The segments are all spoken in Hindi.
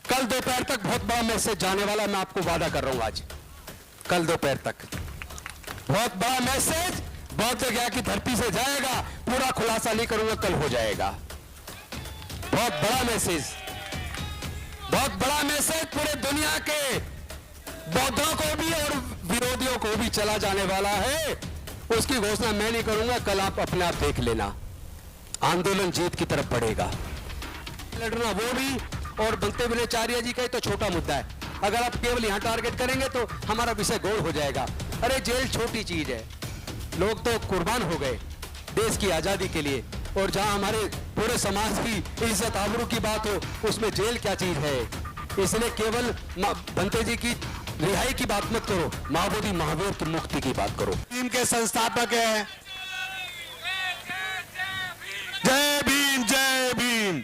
कल दोपहर तक बहुत बड़ा मैसेज जाने वाला, मैं आपको वादा कर रहा हूं। आज कल दोपहर तक बहुत बड़ा मैसेज बौद्ध गया की धरती से जाएगा। पूरा खुलासा नहीं करूंगा, कल हो जाएगा। बहुत बड़ा मैसेज, बहुत बड़ा मैसेज पूरे दुनिया के बौद्धों को भी और विरोधियों को भी चला जाने वाला है। उसकी घोषणा मैं नहीं करूंगा, कल आप अपने आप देख लेना। आंदोलन जीत की तरफ बढ़ेगा। लड़ना वो भी, और बनते विनयाचार्य जी का तो छोटा मुद्दा है। अगर आप केवल यहां टारगेट करेंगे तो हमारा विषय गोल हो जाएगा। अरे जेल छोटी चीज है, लोग तो कुर्बान हो गए देश की आजादी के लिए, और जहां हमारे पूरे समाज की इज्जत आबरू की बात हो, उसमें जेल क्या चीज है। इसलिए केवल बनते जी की रिहाई की बात मत करो, महाबोधि महावीर की मुक्ति की बात करो। टीम के संस्थापक है। जय भीम, जय भीम।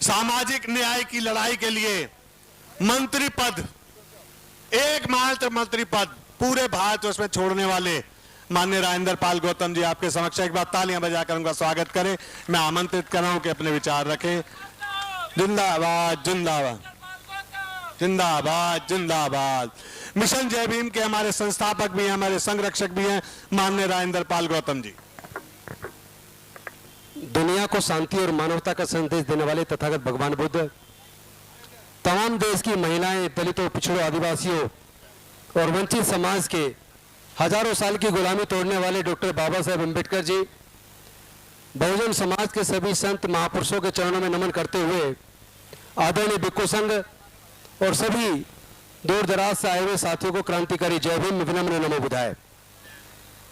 सामाजिक न्याय की लड़ाई के लिए मंत्री पद, एकमात्र मंत्री पद पूरे भारत उसमें छोड़ने वाले माननीय राजेंद्र पाल गौतम जी, आपके समक्ष एक बार तालियां बजाकर उनका स्वागत करें। मैं आमंत्रित कर रहा हूं कि अपने विचार रखें। जिंदाबाद, जिंदाबाद, जिंदाबाद, जिंदाबाद। मिशन जय भीम के हमारे संस्थापक भी हैं, हमारे संरक्षक भी हैं, माननीय राजेंद्र पाल गौतम जी। दुनिया को शांति और मानवता का संदेश देने वाले तथागत भगवान बुद्ध तमाम देश की महिलाएं, दलितों, पिछड़ों, आदिवासियों और वंचित समाज के हजारों साल की गुलामी तोड़ने वाले डॉक्टर बाबा साहेब अम्बेडकर जी बहुजन समाज के सभी संत महापुरुषों के चरणों में नमन करते हुए आदरणीय भिक्खु संघ और सभी दूर दराज से आए हुए साथियों को क्रांतिकारी जय भीम विनम्र नमो बुधाए।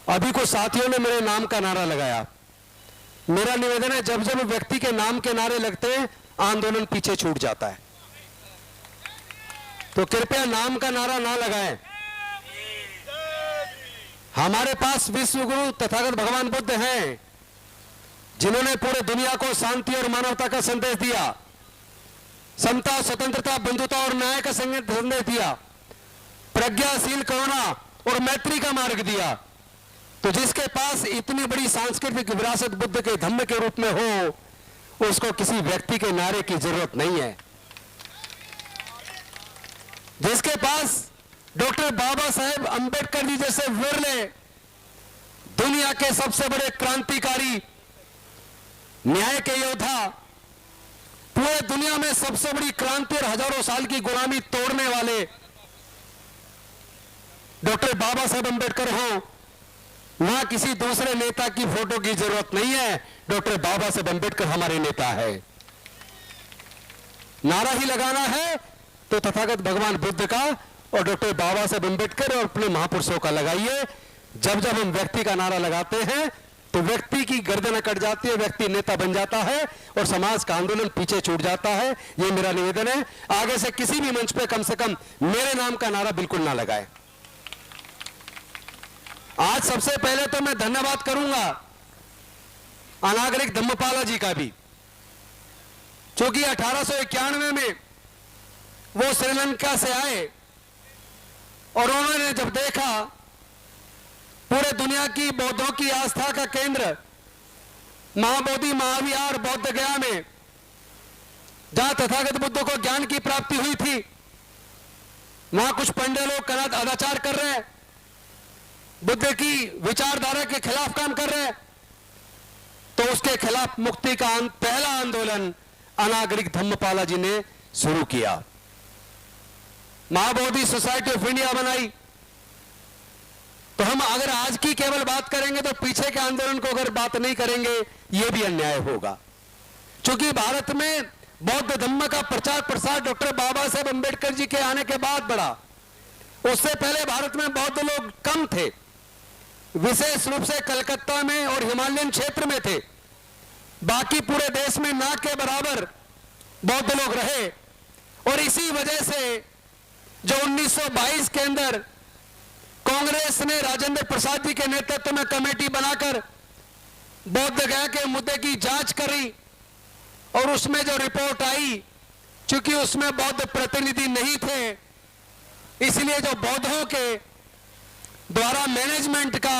अभी कुछ साथियों ने मेरे नाम का नारा लगाया। मेरा निवेदन है, जब जब व्यक्ति के नाम के नारे लगते हैं आंदोलन पीछे छूट जाता है, तो कृपया नाम का नारा ना लगाएं। हमारे पास विश्व गुरु तथागत भगवान बुद्ध हैं, जिन्होंने पूरे दुनिया को शांति और मानवता का संदेश दिया, समता, स्वतंत्रता, बंधुता और न्याय का संदेश दिया, प्रज्ञाशील, करुणा और मैत्री का मार्ग दिया। तो जिसके पास इतनी बड़ी सांस्कृतिक विरासत बुद्ध के धम्म के रूप में हो, उसको किसी व्यक्ति के नारे की जरूरत नहीं है। जिसके पास डॉक्टर बाबा साहेब अंबेडकर जी जैसे विरले दुनिया के सबसे बड़े क्रांतिकारी, न्याय के योद्धा, पूरे दुनिया में सबसे बड़ी क्रांति और हजारों साल की गुलामी तोड़ने वाले डॉक्टर बाबा साहेब अंबेडकर हो, वहां किसी दूसरे नेता की फोटो की जरूरत नहीं है। डॉक्टर बाबा साहेब अंबेडकर हमारे नेता है। नारा ही लगाना है तो तथागत भगवान बुद्ध का और डॉक्टर बाबा साहेब अंबेडकर और अपने महापुरुषों का लगाइए। जब जब हम व्यक्ति का नारा लगाते हैं तो व्यक्ति की गर्दन कट जाती है, व्यक्ति नेता बन जाता है और समाज का आंदोलन पीछे छूट जाता है। ये मेरा निवेदन है, आगे से किसी भी मंच पे कम से कम मेरे नाम का नारा बिल्कुल ना लगाए। आज सबसे पहले तो मैं धन्यवाद करूंगा अनागरिक धम्मपाला जी का भी, क्योंकि 1891 में वो श्रीलंका से आए और उन्होंने जब देखा पूरे दुनिया की बौद्धों की आस्था का केंद्र महाबोधि महाविहार बौद्ध गया में, जहां तथागत बुद्ध को ज्ञान की प्राप्ति हुई थी, वहां कुछ पंडे लोग अनाचार कर रहे हैं, बुद्ध की विचारधारा के खिलाफ काम कर रहे हैं, तो उसके खिलाफ मुक्ति का पहला आंदोलन अनागरिक धम्मपाला जी ने शुरू किया। महाबोधि सोसाइटी ऑफ इंडिया बनाई। तो हम अगर आज की केवल बात करेंगे तो पीछे के आंदोलन को अगर बात नहीं करेंगे यह भी अन्याय होगा, क्योंकि भारत में बौद्ध धम्म का प्रचार प्रसार डॉक्टर बाबा साहेब अंबेडकर जी के आने के बाद बढ़ा। उससे पहले भारत में बौद्ध लोग कम थे, विशेष रूप से कलकत्ता में और हिमालयन क्षेत्र में थे। बाकी पूरे देश में ना के बराबर बौद्ध लोग रहे। और इसी वजह से जो 1922 के अंदर कांग्रेस ने राजेंद्र प्रसाद जी के नेतृत्व में कमेटी बनाकर बौद्ध गया के मुद्दे की जांच करी, और उसमें जो रिपोर्ट आई, चूंकि उसमें बौद्ध प्रतिनिधि नहीं थे, इसलिए जो बौद्धों के द्वारा मैनेजमेंट का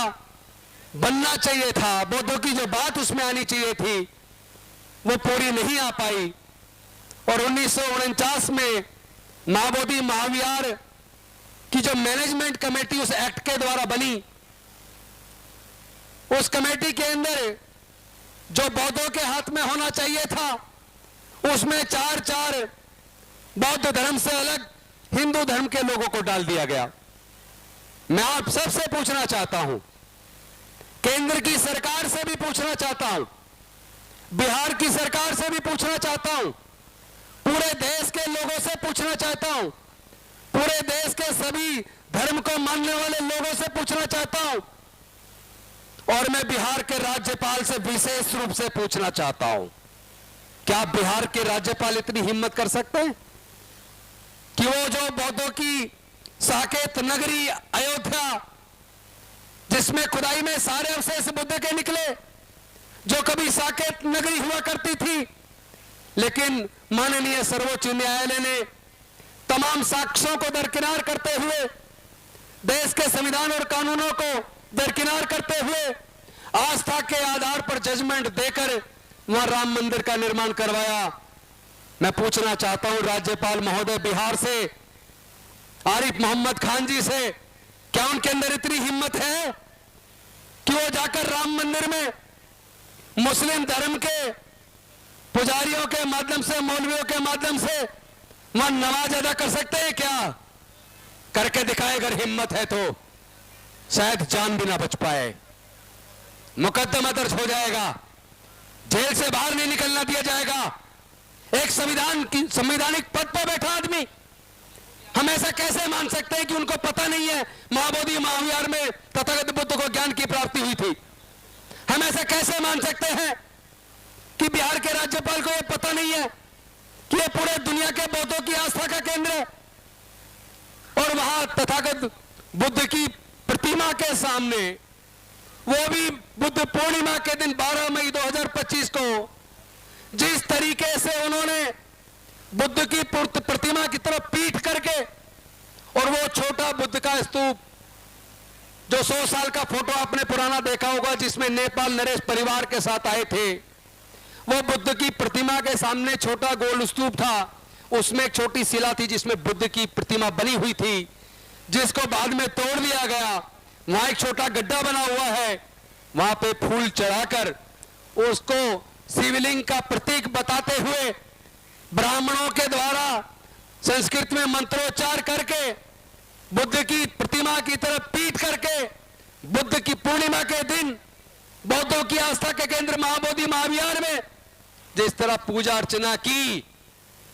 बनना चाहिए था, बौद्धों की जो बात उसमें आनी चाहिए थी, वो पूरी नहीं आ पाई। और 1949 में महाबोधि महाविहार की जो मैनेजमेंट कमेटी उस एक्ट के द्वारा बनी, उस कमेटी के अंदर जो बौद्धों के हाथ में होना चाहिए था, उसमें चार बौद्ध धर्म से अलग हिंदू धर्म के लोगों को डाल दिया गया। मैं आप सबसे पूछना चाहता हूं, केंद्र की सरकार से भी पूछना चाहता हूं, बिहार की सरकार से भी पूछना चाहता हूं, पूरे देश के लोगों से पूछना चाहता हूं, पूरे देश के सभी धर्म को मानने वाले लोगों से पूछना चाहता हूं, और मैं बिहार के राज्यपाल से विशेष रूप से पूछना चाहता हूं, क्या बिहार के राज्यपाल इतनी हिम्मत कर सकते हैं कि वो जो बौद्धों की साकेत नगरी अयोध्या, जिसमें खुदाई में सारे अवशेष बुद्ध के निकले, जो कभी साकेत नगरी हुआ करती थी, लेकिन माननीय सर्वोच्च न्यायालय ने तमाम साक्ष्यों को दरकिनार करते हुए, देश के संविधान और कानूनों को दरकिनार करते हुए, आस्था के आधार पर जजमेंट देकर वहां राम मंदिर का निर्माण करवाया। मैं पूछना चाहता हूं राज्यपाल महोदय बिहार से, आरिफ मोहम्मद खान जी से, क्या उनके अंदर इतनी हिम्मत है कि वो जाकर राम मंदिर में मुस्लिम धर्म के पुजारियों के माध्यम से, मौलवियों के माध्यम से वहां नमाज अदा कर सकते हैं? क्या करके दिखाए? अगर हिम्मत है तो शायद जान भी ना बच पाए, मुकदमा दर्ज हो जाएगा, जेल से बाहर नहीं निकलना दिया जाएगा। एक संवैधानिक पद पर बैठा आदमी, हम ऐसा कैसे मान सकते हैं कि उनको पता नहीं है महाबोधि महाविहार में तथागत बुद्ध को ज्ञान की प्राप्ति हुई थी? हम ऐसा कैसे मान सकते हैं कि बिहार के राज्यपाल को यह पता नहीं है कि यह पूरे दुनिया के बौद्धों की आस्था का केंद्र है, और वहां तथागत बुद्ध की प्रतिमा के सामने, वो भी बुद्ध पूर्णिमा के दिन 12 मई 2025 को, जिस तरीके से उन्होंने बुद्ध की प्रतिमा की तरफ पीठ करके, और वो छोटा बुद्ध का स्तूप जो 100 साल का फोटो आपने पुराना देखा होगा, जिसमें नेपाल नरेश परिवार के साथ आए थे, वो बुद्ध की प्रतिमा के सामने छोटा गोल स्तूप था, उसमें एक छोटी शिला थी जिसमें बुद्ध की प्रतिमा बनी हुई थी, जिसको बाद में तोड़ दिया गया। वहां एक छोटा गड्ढा बना हुआ है, वहां पे फूल चढ़ाकर उसको शिवलिंग का प्रतीक बताते हुए ब्राह्मणों के द्वारा संस्कृत में मंत्रोच्चार करके बुद्ध की प्रतिमा की तरफ पीठ करके बुद्ध की पूर्णिमा के दिन बौद्धों की आस्था के केंद्र महाबोधि महाविहार में जिस तरह पूजा अर्चना की,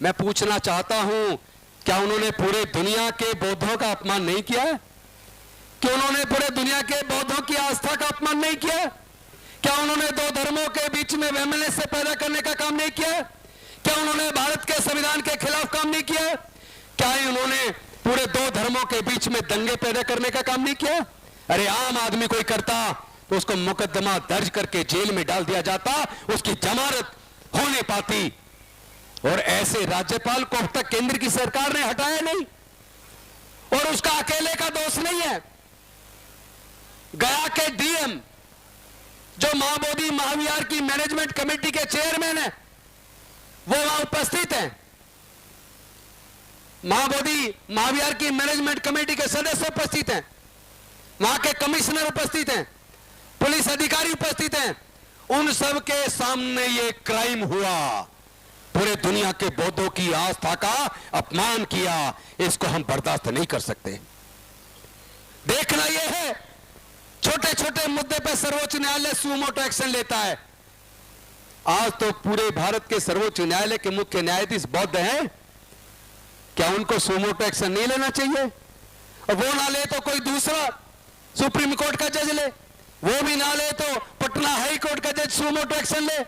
मैं पूछना चाहता हूं, क्या उन्होंने पूरे दुनिया के बौद्धों का अपमान नहीं किया? कि उन्होंने पूरे दुनिया के बौद्धों की आस्था का अपमान नहीं किया? क्या उन्होंने दो धर्मों के बीच में वैमनस्य पैदा करने का काम नहीं किया? क्या उन्होंने भारत के संविधान के खिलाफ काम नहीं किया? क्या उन्होंने पूरे दो धर्मों के बीच में दंगे पैदा करने का काम नहीं किया? अरे आम आदमी कोई करता तो उसको मुकदमा दर्ज करके जेल में डाल दिया जाता, उसकी जमानत हो नहीं पाती। और ऐसे राज्यपाल को अब तक केंद्र की सरकार ने हटाया नहीं, और उसका अकेले का दोष नहीं है। गया के डीएम जो महाबोधि महाविहार की मैनेजमेंट कमेटी के चेयरमैन है, वो वहां उपस्थित हैं। महाबोधि महाविहार की मैनेजमेंट कमेटी के सदस्य उपस्थित हैं, वहां के कमिश्नर उपस्थित हैं, पुलिस अधिकारी उपस्थित हैं। उन सब के सामने ये क्राइम हुआ, पूरे दुनिया के बौद्धों की आस्था का अपमान किया। इसको हम बर्दाश्त नहीं कर सकते। देखना यह है, छोटे छोटे मुद्दे पर सर्वोच्च न्यायालय सुमोटो एक्शन लेता है। आज तो पूरे भारत के सर्वोच्च न्यायालय के मुख्य न्यायाधीश बौद्ध हैं, क्या उनको सुमोटो एक्शन नहीं लेना चाहिए? और वो ना ले तो कोई दूसरा सुप्रीम कोर्ट का जज ले, वो भी ना ले तो पटना हाई कोर्ट का जज सुमोटो एक्शन ले।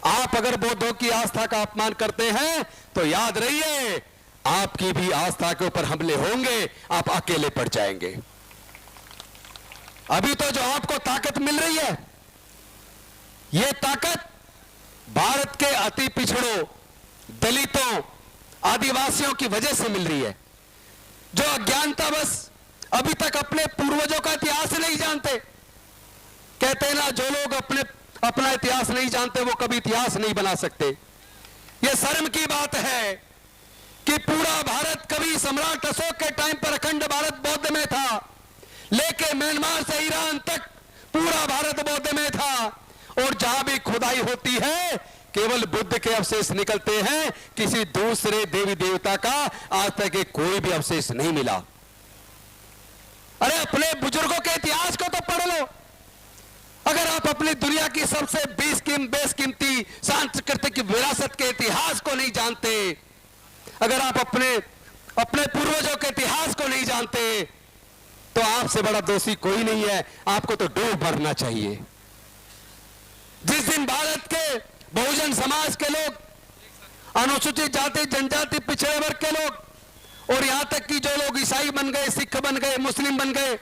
आप अगर बौद्धों की आस्था का अपमान करते हैं तो याद रहिए, आपकी भी आस्था के ऊपर हमले होंगे, आप अकेले पड़ जाएंगे। अभी तो जो आपको ताकत मिल रही है, यह ताकत भारत के अति पिछड़ों, दलितों, आदिवासियों की वजह से मिल रही है, जो अज्ञानता बस अभी तक अपने पूर्वजों का जो लोग अपना इतिहास नहीं जानते वो कभी इतिहास नहीं बना सकते। यह शर्म की बात है कि पूरा भारत कभी सम्राट अशोक के टाइम पर अखंड भारत बौद्ध में था, लेके म्यांमार से ईरान तक पूरा भारत बौद्ध में था, और जहां भी खुदाई होती है केवल बुद्ध के अवशेष निकलते हैं, किसी दूसरे देवी देवता का आज तक कोई भी अवशेष नहीं मिला। अरे अपने बुजुर्गों के इतिहास को तो पढ़ लो। अगर आप अपनी दुनिया की सबसे बेशकीमती सांस्कृतिक विरासत के इतिहास को नहीं जानते, अगर आप अपने पूर्वजों के इतिहास को नहीं जानते, तो आपसे बड़ा दोषी कोई नहीं है। आपको तो डूब मरना चाहिए। जिस दिन भारत के बहुजन समाज के लोग, अनुसूचित जाति जनजाति पिछड़े वर्ग के लोग, और यहां तक कि जो लोग ईसाई बन गए, सिख बन गए, मुस्लिम बन गए,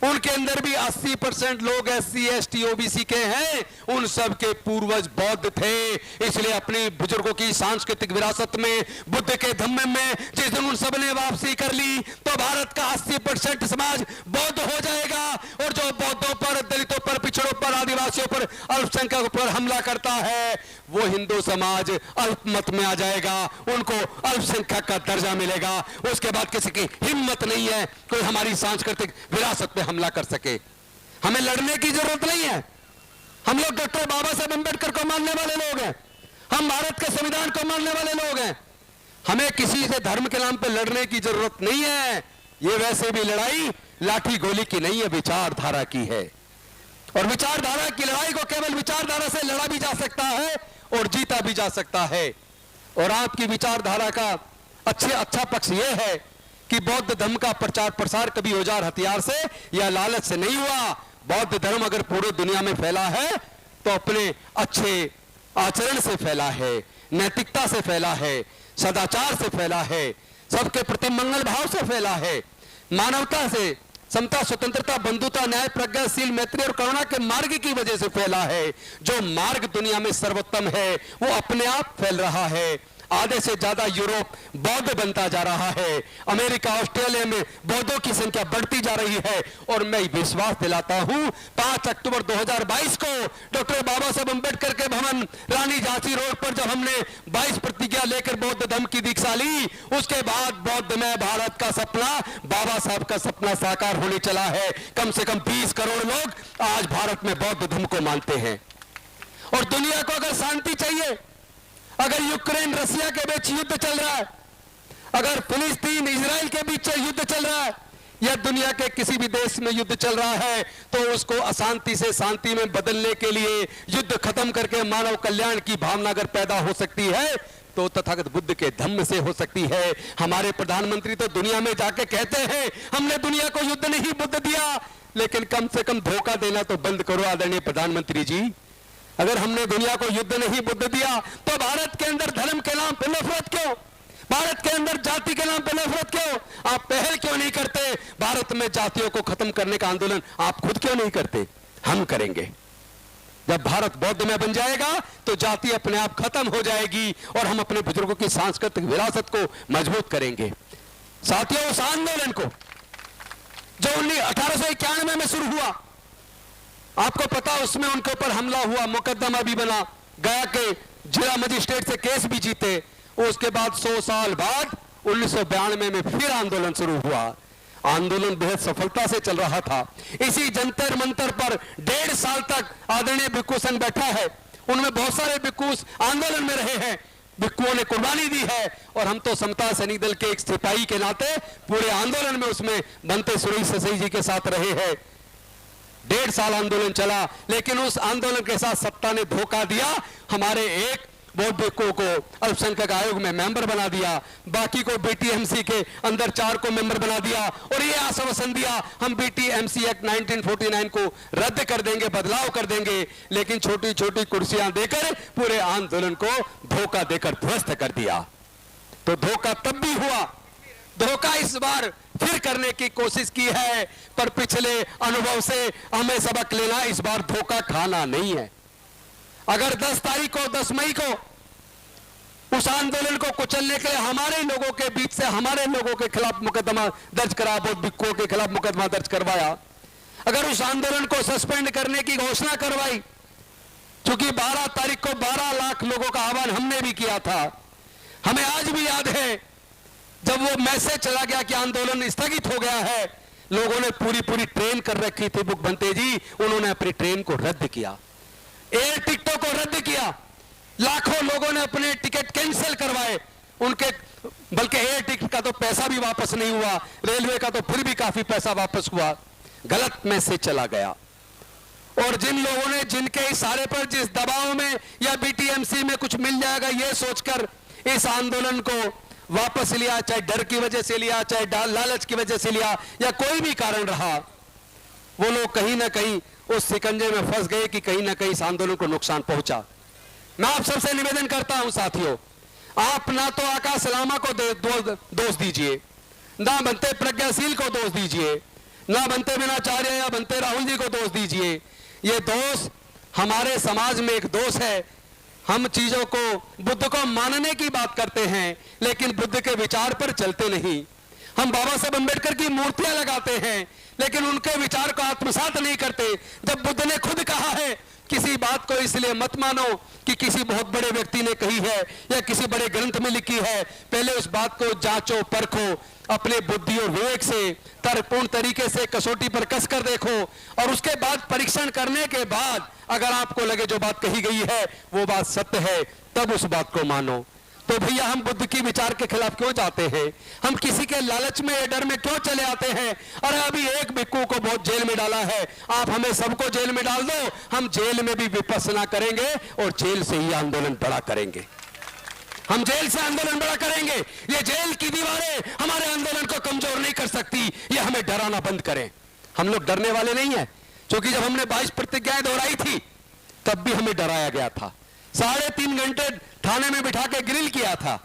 उनके अंदर भी 80% लोग SC ST OBC के हैं, उन सब के पूर्वज बौद्ध थे। इसलिए अपनी बुजुर्गों की सांस्कृतिक विरासत में, बुद्ध के धम्म में जिस दिन उन सब ने वापसी कर ली, तो भारत का 80% समाज बौद्ध हो जाएगा। और जो बौद्धों पर, दलितों पर, पिछड़ों पर, आदिवासियों पर, अल्पसंख्यकों पर हमला करता है, वो हिंदू समाज अल्पमत में आ जाएगा, उनको अल्पसंख्यक का दर्जा मिलेगा। उसके बाद किसी की हिम्मत नहीं है कोई हमारी सांस्कृतिक विरासत पे हमला कर सके। हमें लड़ने की जरूरत नहीं है। हम लोग डॉक्टर बाबा साहब अम्बेडकर को मानने वाले लोग हैं, हम भारत के संविधान को मानने वाले लोग हैं। हमें किसी से धर्म के नाम पे लड़ने की जरूरत नहीं है। ये वैसे भी लड़ाई लाठी गोली की नहीं है, विचारधारा की है। और विचारधारा की लड़ाई को केवल विचारधारा से लड़ा भी जा सकता है और जीता भी जा सकता है। और आपकी विचारधारा का अच्छा पक्ष यह है कि बौद्ध धर्म का प्रचार प्रसार कभी औजार हथियार से या लालच से नहीं हुआ। बौद्ध धर्म अगर पूरी दुनिया में फैला है तो अपने अच्छे आचरण से फैला है, नैतिकता से फैला है, सदाचार से फैला है, सबके प्रति मंगल भाव से फैला है, मानवता से, समता, स्वतंत्रता, बंधुता, न्याय, प्रज्ञाशील, मैत्री और करुणा के मार्ग की वजह से फैला है। जो मार्ग दुनिया में सर्वोत्तम है वो अपने आप फैल रहा है। आधे से ज्यादा यूरोप बौद्ध बनता जा रहा है। अमेरिका, ऑस्ट्रेलिया में बौद्धों की संख्या बढ़ती जा रही है। और मैं विश्वास दिलाता हूं 5 अक्टूबर 2022 को डॉक्टर बाबा साहब अम्बेडकर के भवन रानी झांसी रोड पर जब हमने 22 प्रतिज्ञा लेकर बौद्ध धर्म की दीक्षा ली, उसके बाद बौद्ध में भारत का सपना, बाबा साहब का सपना साकार होने चला है। कम से कम 20 करोड़ लोग आज भारत में बौद्ध धर्म को मानते हैं। और दुनिया को अगर शांति चाहिए, अगर यूक्रेन रसिया के बीच युद्ध चल रहा है, अगर फिलिस्तीन इजराइल के बीच युद्ध चल रहा है, या दुनिया के किसी भी देश में युद्ध चल रहा है, तो उसको अशांति से शांति में बदलने के लिए, युद्ध खत्म करके मानव कल्याण की भावना अगर पैदा हो सकती है तो तथागत बुद्ध के धम्म से हो सकती है। हमारे प्रधानमंत्री तो दुनिया में जाके कहते हैं हमने दुनिया को युद्ध नहीं बुद्ध दिया, लेकिन कम से कम धोखा देना तो बंद करो आदरणीय प्रधानमंत्री जी। अगर हमने दुनिया को युद्ध नहीं बुद्ध दिया तो भारत के अंदर धर्म के नाम पर नफरत क्यों, भारत के अंदर जाति के नाम पर नफरत क्यों? आप पहल क्यों नहीं करते? भारत में जातियों को खत्म करने का आंदोलन आप खुद क्यों नहीं करते? हम करेंगे। जब भारत बौद्ध में बन जाएगा तो जाति अपने आप खत्म हो जाएगी और हम अपने बुजुर्गों की सांस्कृतिक विरासत को मजबूत करेंगे। साथियों, उस आंदोलन को जो 1891 में शुरू हुआ, आपको पता उसमें उनके ऊपर हमला हुआ, मुकदमा भी बना, गया के जिला मजिस्ट्रेट से केस भी जीते। उसके बाद 100 साल बाद 1992 में फिर आंदोलन शुरू हुआ। आंदोलन बेहद सफलता से चल रहा था। इसी जंतर मंतर पर 1.5 साल तक आदरणीय भिक्खू संघ बैठा है। उनमें बहुत सारे भिक्खूस आंदोलन में रहे हैं, भिक्खुओं ने कुर्बानी दी है, और हम तो समता सैनिक दल के एक सिपाही के नाते पूरे आंदोलन में उसमें बनते सुरेश ससई जी के साथ रहे हैं। 1.5 साल आंदोलन चला, लेकिन उस आंदोलन के साथ सत्ता ने धोखा दिया। हमारे एक बौद्ध भिक्खुओं को अल्पसंख्यक आयोग में मेंबर बना दिया, बाकी को BTMC के अंदर 4 को मेंबर बना दिया, और ये आश्वासन दिया हम BTMC एक्ट 1949 को रद्द कर देंगे, बदलाव कर देंगे, लेकिन छोटी छोटी कुर्सियां देकर पूरे आंदोलन को धोखा देकर ध्वस्त कर दिया। तो धोखा तब भी हुआ, धोखा इस बार फिर करने की कोशिश की है, पर पिछले अनुभव से हमें सबक लेना, इस बार धोखा खाना नहीं है। अगर 10 तारीख को, 10 मई को उस आंदोलन को कुचलने के लिए हमारे लोगों के बीच से हमारे लोगों के खिलाफ मुकदमा दर्ज करा, बौद्ध भिक्खुओं के खिलाफ मुकदमा दर्ज करवाया, अगर उस आंदोलन को सस्पेंड करने की घोषणा करवाई, क्योंकि 12 तारीख को 12 लाख लोगों का आह्वान हमने भी किया था। हमें आज भी याद है जब वो मैसेज चला गया कि आंदोलन स्थगित हो गया है, लोगों ने पूरी ट्रेन कर रखी थी बुक बनते जी, उन्होंने अपनी ट्रेन को रद्द किया, एयर टिकटों को रद्द किया, लाखों लोगों ने अपने टिकट कैंसिल करवाए उनके, बल्कि एयर टिकट का तो पैसा भी वापस नहीं हुआ, रेलवे का तो फिर भी काफी पैसा वापस हुआ। गलत मैसेज चला गया। और जिन लोगों ने जिनके इशारे पर जिस दबाव में या बीटीएमसी में कुछ मिल जाएगा ये सोचकर इस आंदोलन को वापस लिया, चाहे डर की वजह से लिया, चाहे लालच की वजह से लिया, या कोई भी कारण रहा, वो लोग कहीं ना कहीं उस शिकंजे में फंस गए कि कहीं ना कहीं इस आंदोलन को नुकसान पहुंचा। मैं आप सबसे निवेदन करता हूं साथियों, आप ना तो आकाश लामा को दोष दीजिए, ना बनते प्रज्ञाशील को दोष दीजिए, ना बनते मीनाचार्य या बनते राहुल जी को दोष दीजिए। ये दोष हमारे समाज में एक दोष है। हम चीजों को, बुद्ध को मानने की बात करते हैं लेकिन बुद्ध के विचार पर चलते नहीं। हम बाबा साहब अम्बेडकर की मूर्तियां लगाते हैं लेकिन उनके विचार को आत्मसात नहीं करते। जब बुद्ध ने खुद कहा है किसी बात को इसलिए मत मानो कि किसी बहुत बड़े व्यक्ति ने कही है या किसी बड़े ग्रंथ में लिखी है, पहले उस बात को जांचो परखो, अपने बुद्धि और विवेक से तर्कपूर्ण तरीके से कसौटी पर कस कर देखो, और उसके बाद परीक्षण करने के बाद अगर आपको लगे जो बात कही गई है वो बात सत्य है, तब उस बात को मानो। तो भैया हम बुद्ध की विचार के खिलाफ क्यों जाते हैं? हम किसी के लालच में या डर में क्यों चले आते हैं? अरे अभी एक भिक्खू को बहुत जेल में डाला है, आप हमें सबको जेल में डाल दो, हम जेल में भी विपश्यना करेंगे और जेल से ही आंदोलन बड़ा करेंगे। हम जेल से आंदोलन बड़ा करेंगे। ये जेल की दीवारें हमारे आंदोलन को कमजोर नहीं कर सकती, ये हमें डराना बंद करें। हम लोग डरने वाले नहीं है, क्योंकि जब हमने 22 प्रतिज्ञाएं दोहराई थी तब भी हमें डराया गया था, 3.5 घंटे थाने में बिठा के ग्रिल किया था,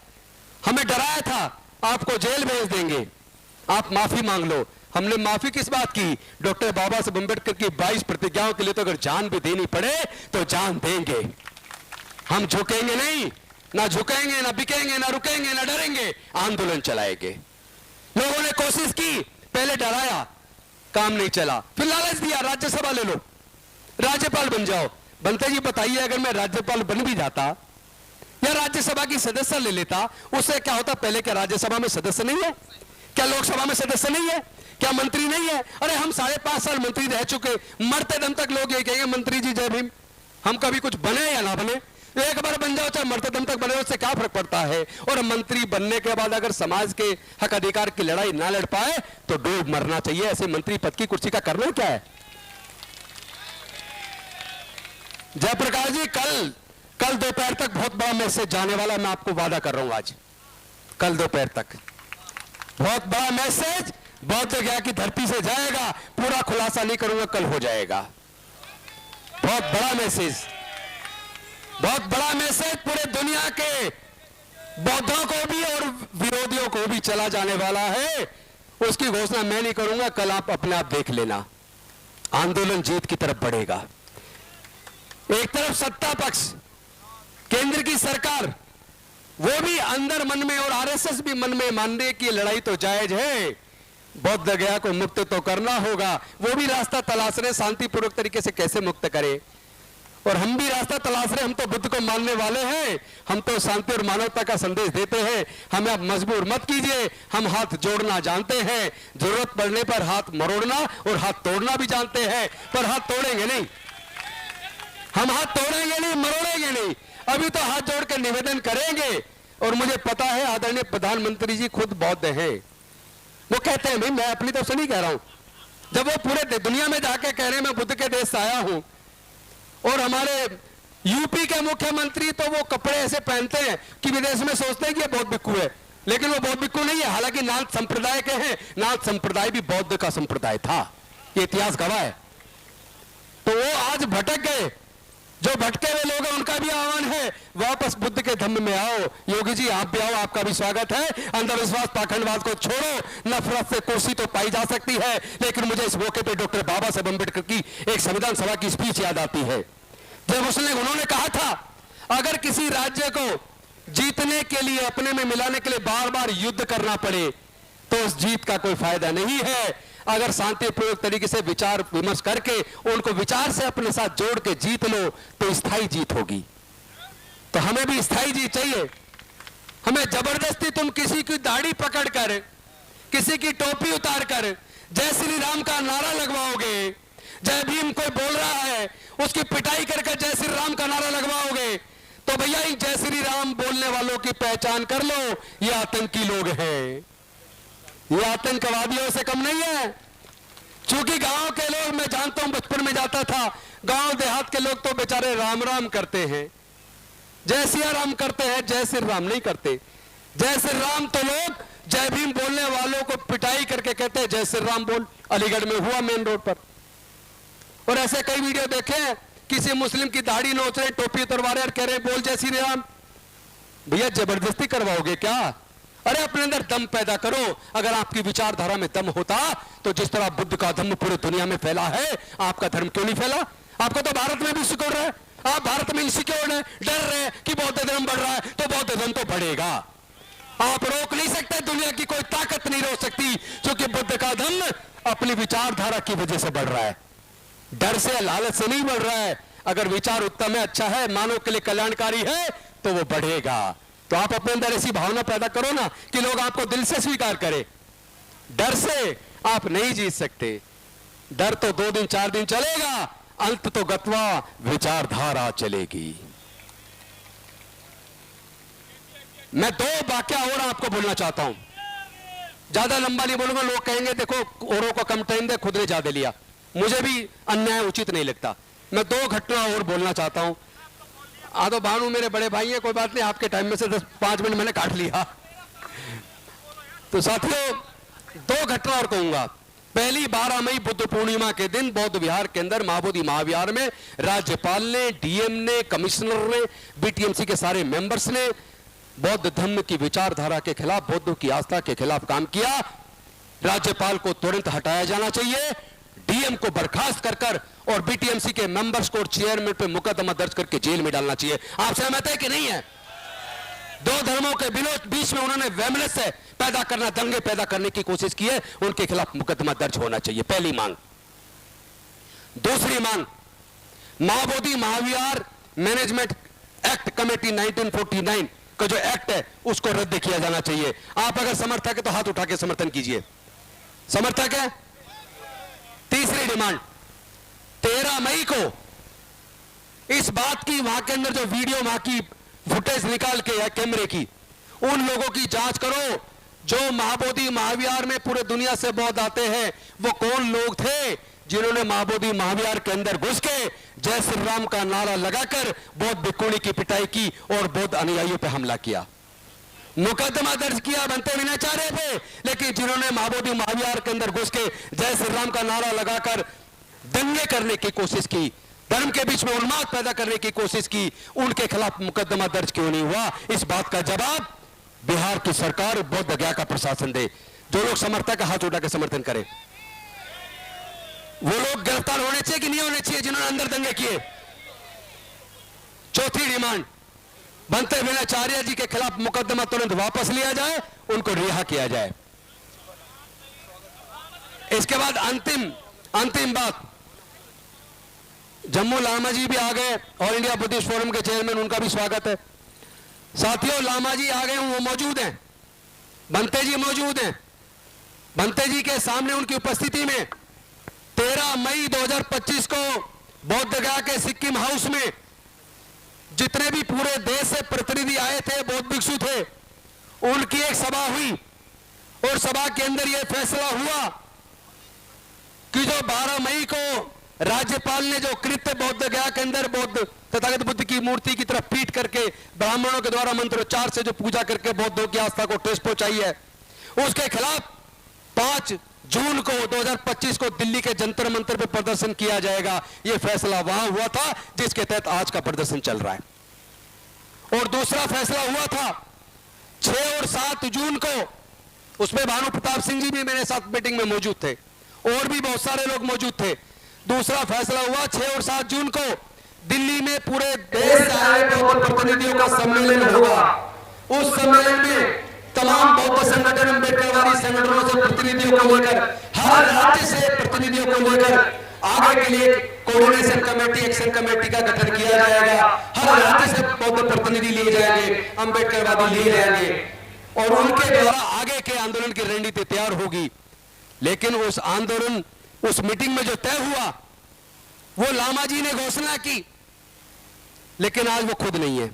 हमें डराया था आपको जेल भेज देंगे, आप माफी मांग लो। हमने माफी किस बात की? डॉक्टर बाबा साहब अम्बेडकर की 22 प्रतिज्ञाओं के लिए तो अगर जान भी देनी पड़े तो जान देंगे। हम झुकेंगे नहीं, ना झुकेंगे, ना बिकेंगे, ना रुकेंगे, ना डरेंगे, आंदोलन चलाएंगे। लोगों ने कोशिश की, पहले डराया, काम नहीं चला, फिर लालच दिया, राज्यसभा ले लो, राज्यपाल बन जाओ। बनते जी बताइए, अगर मैं राज्यपाल बन भी जाता या राज्यसभा की सदस्य ले लेता, उससे क्या होता? पहले क्या राज्यसभा में सदस्य नहीं है? क्या लोकसभा में सदस्य नहीं है? क्या मंत्री नहीं है? अरे हम 5.5 साल मंत्री रह चुके, मरते दम तक लोग ये कहेंगे मंत्री जी जय भीम। हम कभी कुछ बने या ना बने, एक बार बन जाओ, चाहे मरते दम तक बने, उससे क्या फर्क पड़ता है? और मंत्री बनने के बाद अगर समाज के हक अधिकार की लड़ाई ना लड़ पाए तो डूब मरना चाहिए। ऐसे मंत्री पद की कुर्सी का करना क्या है? जयप्रकाश जी, कल दोपहर तक बहुत बड़ा मैसेज जाने वाला, मैं आपको वादा कर रहा हूं। आज कल दोपहर तक बहुत बड़ा मैसेज बौद्ध गया की धरती से जाएगा। पूरा खुलासा नहीं करूंगा, कल हो जाएगा। बहुत बड़ा मैसेज, बहुत बड़ा मैसेज पूरे दुनिया के बौद्धों को भी और विरोधियों को भी चला जाने वाला है। उसकी घोषणा मैं नहीं करूंगा, कल आप अपने आप देख लेना। आंदोलन जीत की तरफ बढ़ेगा। एक तरफ सत्ता पक्ष, केंद्र की सरकार, वो भी अंदर मन में और आरएसएस भी मन में मानने की लड़ाई तो जायज है, बौद्ध गया को मुक्त तो करना होगा। वो भी रास्ता तलाश रहे शांतिपूर्वक तरीके से कैसे मुक्त करे, और हम भी रास्ता तलाश रहे। हम तो बुद्ध को मानने वाले हैं, हम तो शांति और मानवता का संदेश देते हैं। हमें आप मजबूर मत कीजिए, हम हाथ जोड़ना जानते हैं, जरूरत पड़ने पर हाथ मरोड़ना और हाथ तोड़ना भी जानते हैं, पर हाथ तोड़ेंगे नहीं। हम हाथ तोड़ेंगे नहीं, मरोड़ेंगे नहीं, अभी तो हाथ जोड़ कर निवेदन करेंगे। और मुझे पता है आदरणीय प्रधानमंत्री जी खुद बौद्ध हैं, वो कहते हैं, भाई मैं अपनी तरफ से नहीं कह रहा हूं, जब वो पूरे दुनिया में जाके कह रहे हैं मैं बुद्ध के देश से आया हूं। और हमारे यूपी के मुख्यमंत्री तो वो कपड़े ऐसे पहनते हैं कि विदेश में सोचते हैं कि ये बौद्ध भिक्खु है, लेकिन वो बौद्ध भिक्खु नहीं है। हालांकि नाथ संप्रदाय के हैं, नाथ संप्रदाय भी बौद्ध का संप्रदाय था, ये इतिहास गवाह है। तो वो आज भटक गए, जो भटके हुए लोग हैं उनका भी आह्वान है वापस बुद्ध के धम्म में आओ। योगी जी आप भी आओ, आपका भी स्वागत है। अंधविश्वास पाखंडवाद को छोड़ो, नफरत से कुर्सी तो पाई जा सकती है, लेकिन मुझे इस मौके पे डॉक्टर बाबा साहब अम्बेडकर की एक संविधान सभा की स्पीच याद आती है, जब उन्होंने कहा था अगर किसी राज्य को जीतने के लिए, अपने में मिलाने के लिए बार बार युद्ध करना पड़े तो उस जीत का कोई फायदा नहीं है। अगर शांतिपूर्वक तरीके से विचार विमर्श करके उनको विचार से अपने साथ जोड़ के जीत लो तो स्थायी जीत होगी। तो हमें भी स्थायी जीत चाहिए। हमें जबरदस्ती तुम किसी की दाढ़ी पकड़कर, किसी की टोपी उतारकर जय श्री राम का नारा लगवाओगे, जय भीम कोई बोल रहा है उसकी पिटाई करके जय श्री राम का नारा लगवाओगे, तो भैया इन जय श्री राम बोलने वालों की पहचान कर लो, ये आतंकी लोग हैं, ये आतंकवादियों से कम नहीं है। क्योंकि गांव के लोग, मैं जानता हूं, बचपन में जाता था, गांव देहात के लोग तो बेचारे राम राम करते हैं, जय सिया राम करते हैं, जय श्री राम नहीं करते। जय श्री राम तो लोग जय भीम बोलने वालों को पिटाई करके कहते हैं जय श्री राम बोल। अलीगढ़ में हुआ मेन रोड पर, और ऐसे कई वीडियो देखे हैं, किसी मुस्लिम की दाढ़ी नोच रहे, टोपी उतरवा रहे और कह रहे बोल जय श्री राम। भैया जबरदस्ती करवाओगे क्या? अरे अपने अंदर दम पैदा करो। अगर आपकी विचारधारा में दम होता तो जिस तरह बुद्ध का धम्म पूरी दुनिया में फैला है, आपका धर्म क्यों नहीं फैला? आपको तो भारत में भी सिकोड़ रहा है, आप भारत में इनसिक्योर है, डर रहे कि बौद्ध धर्म बढ़ रहा है, तो बौद्ध धर्म तो बढ़ेगा। आप रोक नहीं सकते, दुनिया की कोई ताकत नहीं रोक सकती, क्योंकि बुद्ध का धम्म अपनी विचारधारा की वजह से बढ़ रहा है, डर से, लालच से नहीं बढ़ रहा है। अगर विचार उत्तम है, अच्छा है, मानव के लिए कल्याणकारी है, तो वो बढ़ेगा। तो आप अपने अंदर ऐसी भावना पैदा करो ना कि लोग आपको दिल से स्वीकार करें। डर से आप नहीं जीत सकते। डर तो 2 दिन 4 दिन चलेगा, अंत तो गत्वा विचारधारा चलेगी। मैं 2 वाक्य और आपको बोलना चाहता हूं, ज्यादा लंबा नहीं बोलूंगा। लोग कहेंगे देखो औरों को कम टाइम दे, खुद ने ज्यादा लिया। मुझे भी अन्याय उचित नहीं लगता। मैं 2 घटना और बोलना चाहता हूं। आदो भानु मेरे बड़े भाई है, कोई बात नहीं, आपके टाइम में से 5 मिनट मैंने काट लिया। तो साथियों 2 घटना और कहूंगा। पहली 12 मई बुद्ध पूर्णिमा के दिन बौद्ध विहार के अंदर महाबोधि महाविहार में राज्यपाल ने, डीएम ने, कमिश्नर ने, बीटीएमसी के सारे मेंबर्स ने बौद्ध धर्म की विचारधारा के खिलाफ, बौद्धों की आस्था के खिलाफ काम किया। राज्यपाल को तुरंत हटाया जाना चाहिए, डीएम को बर्खास्त कर और बीटीएमसी के मेंबर्स को और चेयरमैन पे मुकदमा दर्ज करके जेल में डालना चाहिए। आप सहमत है कि नहीं है? 2 धर्मों के बीच में उन्होंने वैमनस्य पैदा करना, दंगे पैदा करने की कोशिश की है, उनके खिलाफ मुकदमा दर्ज होना चाहिए। पहली मांग। दूसरी मांग, महाबोधि महाविहार मैनेजमेंट एक्ट कमेटी 1949 का जो एक्ट है उसको रद्द किया जाना चाहिए। आप अगर समर्थक है तो हाथ उठा के समर्थन कीजिए। समर्थक है? तीसरी डिमांड, 13 मई को इस बात की, वहां के अंदर जो वीडियो, वहां की फुटेज निकाल के या कैमरे की, उन लोगों की जांच करो जो महाबोधि महाविहार में पूरे दुनिया से बौद्ध आते हैं। वो कौन लोग थे जिन्होंने महाबोधि महाविहार के अंदर घुस के जय श्री राम का नारा लगाकर बौद्ध भिक्षुणी की पिटाई की और बौद्ध अनुयायियों पर हमला किया। मुकदमा दर्ज किया बनते विनाचार्य पे, लेकिन जिन्होंने महाबोधि महाविहार के अंदर घुस के जय श्री राम का नारा लगाकर दंगे करने की कोशिश की, धर्म के बीच में उन्माद पैदा करने की कोशिश की, उनके खिलाफ मुकदमा दर्ज क्यों नहीं हुआ? इस बात का जवाब बिहार की सरकार, बौद्ध गया का प्रशासन दे। जो लोग समर्थक हाथ उठा के समर्थन करें। वो लोग गिरफ्तार होने चाहिए कि नहीं होने चाहिए जिन्होंने अंदर दंगे किए? चौथी डिमांड, बनते विनाचार्य जी के खिलाफ मुकदमा तुरंत वापस लिया जाए, उनको रिहा किया जाए। इसके बाद अंतिम बात, जम्मू लामा जी भी आ गए, ऑल इंडिया बुद्धिस्ट फोरम के चेयरमैन, उनका भी स्वागत है। साथियों लामा जी आ गए, वो मौजूद हैं, बनते जी मौजूद हैं। बनते जी के सामने उनकी उपस्थिति में 13 मई 2025 को बौद्ध गया के सिक्किम हाउस में जितने भी पूरे देश से प्रतिनिधि आए थे, बौद्ध भिक्षु थे, उनकी एक सभा हुई और सभा के अंदर यह फैसला हुआ कि जो 12 मई को राज्यपाल ने जो कृत्य बौद्ध गया के अंदर बौद्ध तथागत बुद्ध की मूर्ति की तरफ पीट करके ब्राह्मणों के द्वारा मंत्रोच्चार से जो पूजा करके बौद्धों की आस्था को ठेस पहुंचाई है, उसके खिलाफ 5 जून को 2025 को दिल्ली के जंतर मंतर पर प्रदर्शन किया जाएगा। यह फैसला वहां हुआ था जिसके तहत आज का प्रदर्शन चल रहा है। और दूसरा फैसला हुआ था 6 और 7 जून को, उसमें भानु प्रताप सिंह जी भी मेरे साथ मीटिंग में मौजूद थे और भी बहुत सारे लोग मौजूद थे। दूसरा फैसला हुआ 6 और 7 जून को दिल्ली में पूरे देश से आए बौद्ध प्रतिनिधियों का सम्मेलन होगा। उस सम्मेलन में तमाम बौद्ध संगठन, अम्बेडकरवादी संगठनों से प्रतिनिधियों को लेकर हर राज्य से प्रतिनिधियों को लेकर आगे के लिए कोऑर्डिनेशन कमेटी, एक्शन कमेटी का गठन किया जाएगा। हर राज्य से बौद्ध प्रतिनिधि लिए जाएंगे, अंबेडकरवादी लिए जाएंगे और उनके द्वारा आगे के आंदोलन की रणनीति तैयार होगी। लेकिन उस आंदोलन, उस मीटिंग में जो तय हुआ वो लामा जी ने घोषणा की, लेकिन आज वो खुद नहीं है।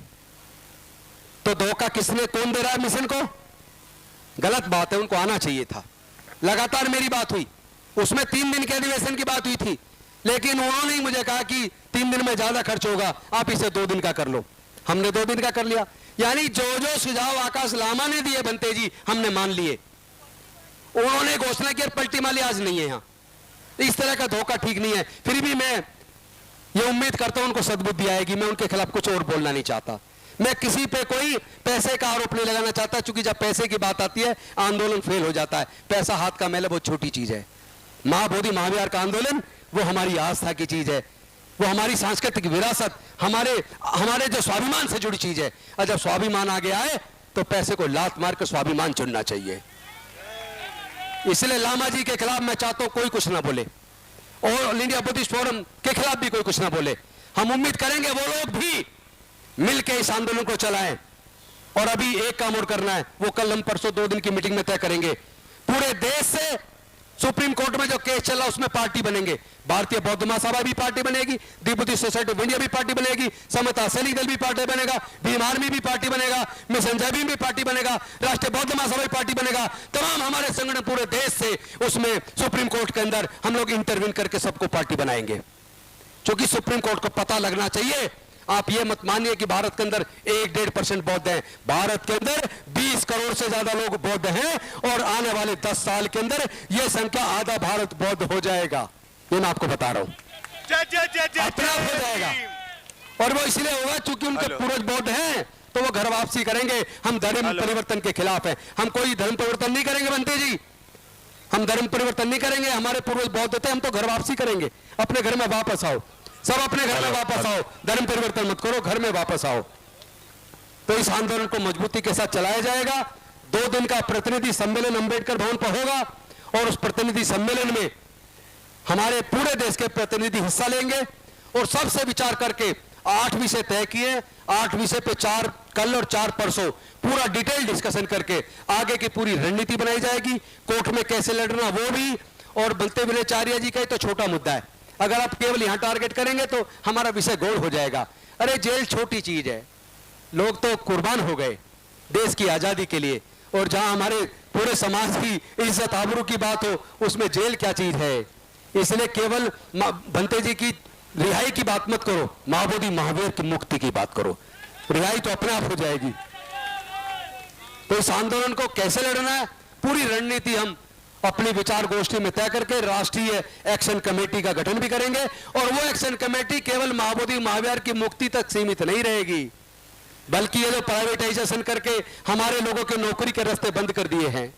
तो धोखा किसने, कौन दे रहा है मिशन को? गलत बात है, उनको आना चाहिए था। लगातार मेरी बात हुई, उसमें 3 दिन के अधिवेशन की बात हुई थी, लेकिन उन्होंने ही मुझे कहा कि 3 दिन में ज्यादा खर्च होगा, आप इसे 2 दिन का कर लो। हमने 2 दिन का कर लिया। यानी जो जो सुझाव आकाश लामा ने दिए बनते जी, हमने मान लिए। उन्होंने घोषणा की और पलटी माली आज नहीं है यहां। इस तरह का धोखा ठीक नहीं है। फिर भी मैं ये उम्मीद करता हूं उनको सद्बुद्धि आएगी। मैं उनके खिलाफ कुछ और बोलना नहीं चाहता। मैं किसी पे कोई पैसे का आरोप नहीं लगाना चाहता, क्योंकि जब पैसे की बात आती है आंदोलन फेल हो जाता है। पैसा हाथ का मैल बहुत छोटी चीज है। महाबोधि महाविहार का आंदोलन वो हमारी आस्था की चीज है, वो हमारी सांस्कृतिक विरासत, हमारे जो स्वाभिमान से जुड़ी चीज है। और जब स्वाभिमान आगे आए तो पैसे को लात मार कर स्वाभिमान चुनना चाहिए। इसलिए लामा जी के खिलाफ मैं चाहता हूं कोई कुछ ना बोले, और ऑल इंडिया बुद्धिस्ट फोरम के खिलाफ भी कोई कुछ ना बोले। हम उम्मीद करेंगे वो लोग भी मिलकर इस आंदोलन को चलाएं। और अभी एक काम और करना है, वो कल हम परसों 2 दिन की मीटिंग में तय करेंगे। पूरे देश से सुप्रीम कोर्ट में जो केस चला उसमें पार्टी बनेंगे। भारतीय बौद्ध महासभा भी पार्टी बनेगी, दी बुद्धिस्ट सोसाइटी ऑफ इंडिया भी पार्टी बनेगी, समता सैनिक दल भी पार्टी बनेगा, भीम आर्मी भी पार्टी बनेगा, मिशन जय भीम भी पार्टी बनेगा, राष्ट्रीय बौद्ध महासभा भी पार्टी बनेगा। तमाम हमारे संगठन पूरे देश से उसमें सुप्रीम कोर्ट के अंदर हम लोग इंटरवीन करके सबको पार्टी बनाएंगे। क्योंकि सुप्रीम कोर्ट को पता लगना चाहिए। आप ये मत मानिए कि भारत के अंदर 1-1.5% बौद्ध हैं। भारत के अंदर 20 करोड़ से ज्यादा लोग बौद्ध हैं, और आने वाले 10 साल के अंदर यह संख्या आधा भारत बौद्ध हो जाएगा। ये मैं आपको बता रहा हूं, अपने आप हो जाएगा। और वो इसलिए होगा क्योंकि उनके पूर्वज बौद्ध हैं, तो वो घर वापसी करेंगे। हम धर्म परिवर्तन के खिलाफ हैं। हम कोई धर्म परिवर्तन नहीं करेंगे बनते जी, हम धर्म परिवर्तन नहीं करेंगे। हमारे पूर्वज बौद्ध थे, हम तो घर वापसी करेंगे। अपने घर में वापस आओ, सब अपने घर में वापस आओ, धर्म परिवर्तन मत करो, घर में वापस आओ। तो इस आंदोलन को मजबूती के साथ चलाया जाएगा। 2 दिन का प्रतिनिधि सम्मेलन अंबेडकर भवन पर होगा, और उस प्रतिनिधि सम्मेलन में हमारे पूरे देश के प्रतिनिधि हिस्सा लेंगे, और सबसे विचार करके 8 विषय तय किए। 8 विषय पे 4 कल और 4 परसों पूरा डिटेल डिस्कशन करके आगे की पूरी रणनीति बनाई जाएगी। कोर्ट में कैसे लड़ना वो भी, और बलते विनयचार्य जी का ही तो छोटा मुद्दा है। अगर आप केवल यहां टारगेट करेंगे तो हमारा विषय गोल हो जाएगा। अरे जेल छोटी चीज है, लोग तो कुर्बान हो गए देश की आजादी के लिए, और जहां हमारे पूरे समाज की इज्जत आबरू की बात हो, उसमें जेल क्या चीज है। इसलिए केवल भंते जी की रिहाई की बात मत करो, महाबोधि महावीर की मुक्ति की बात करो। रिहाई तो अपने आप हो जाएगी। तो इस आंदोलन को कैसे लड़ना है, पूरी रणनीति हम अपनी विचार गोष्ठी में तय करके राष्ट्रीय एक्शन कमेटी का गठन भी करेंगे। और वो एक्शन कमेटी केवल महाबोधि महाविहार की मुक्ति तक सीमित नहीं रहेगी, बल्कि ये जो प्राइवेटाइजेशन करके हमारे लोगों के नौकरी के रास्ते बंद कर दिए हैं,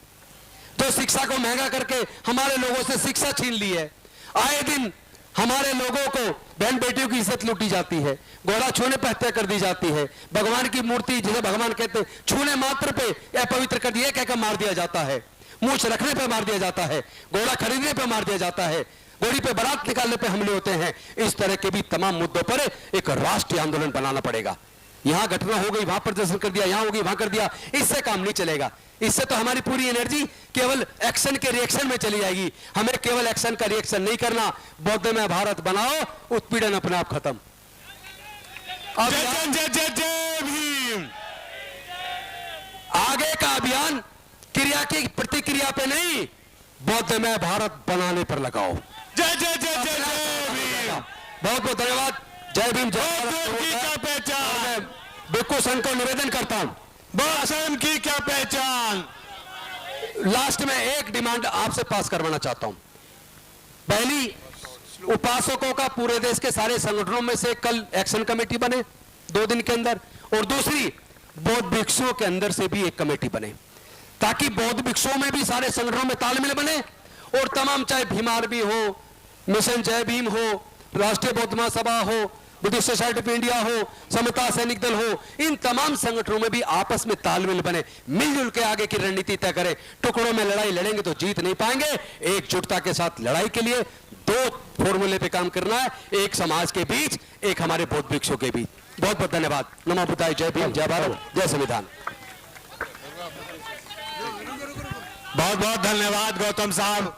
जो शिक्षा को महंगा करके हमारे लोगों से शिक्षा छीन ली है, आए दिन हमारे लोगों को बहन बेटियों की इज्जत लूटी जाती है, घोड़ा छूने पर हत्या कर दी जाती है, भगवान की मूर्ति जिसे भगवान कहते हैं छूने मात्र पे अपवित्र कर दिया कहकर मार दिया जाता है, मूछ रखने पे मार दिया जाता है, घोड़ा खरीदने पे मार दिया जाता है, घोड़ी पे बारात निकालने पे हमले होते हैं। इस तरह के भी तमाम मुद्दों पर एक राष्ट्रीय आंदोलन बनाना पड़ेगा। यहां घटना हो गई, वहां प्रदर्शन कर दिया, यहां हो गई, वहां कर दिया, इससे काम नहीं चलेगा। इससे तो हमारी पूरी एनर्जी केवल एक्शन के रिएक्शन में चली जाएगी। हमें केवल एक्शन का रिएक्शन नहीं करना। बौद्ध में भारत बनाओ, उत्पीड़न अपने आप खत्म। जय भीम। आगे का अभियान क्रिया की प्रतिक्रिया पे नहीं, बौद्ध में भारत बनाने पर लगाओ। जय जय जय जय जय भीम। बहुत बहुत धन्यवाद। जय भीम। क्या पहचान, बिक्कू संघ को निवेदन करता हूं, बौद्ध की क्या पहचान। लास्ट में एक डिमांड आपसे पास करवाना चाहता हूं। पहली, उपासकों का पूरे देश के सारे संगठनों में से कल एक्शन कमेटी बने 2 दिन के अंदर, और दूसरी बौद्ध भिक्षुओं के अंदर से भी एक कमेटी बने, ताकि बौद्ध भिक्षुओं में भी सारे संगठनों में तालमेल बने, और तमाम चाहे भीम आर्मी हो, मिशन जय भीम हो, राष्ट्रीय बौद्ध महासभा हो, बुद्धिस्ट सोसाइटी ऑफ इंडिया हो, समता सैनिक दल हो, इन तमाम संगठनों में भी आपस में तालमेल बने, मिलजुल के आगे की रणनीति तय करें। टुकड़ों में लड़ाई लड़ेंगे तो जीत नहीं पाएंगे। एकजुटता के साथ लड़ाई के लिए दो फॉर्मूले पे काम करना है, एक समाज के बीच, एक हमारे बौद्ध भिक्षुओं के बीच। बहुत बहुत धन्यवाद। नमो बुद्धाय। जय भीम, जय भारत, जय संविधान। बहुत बहुत धन्यवाद गौतम साहब।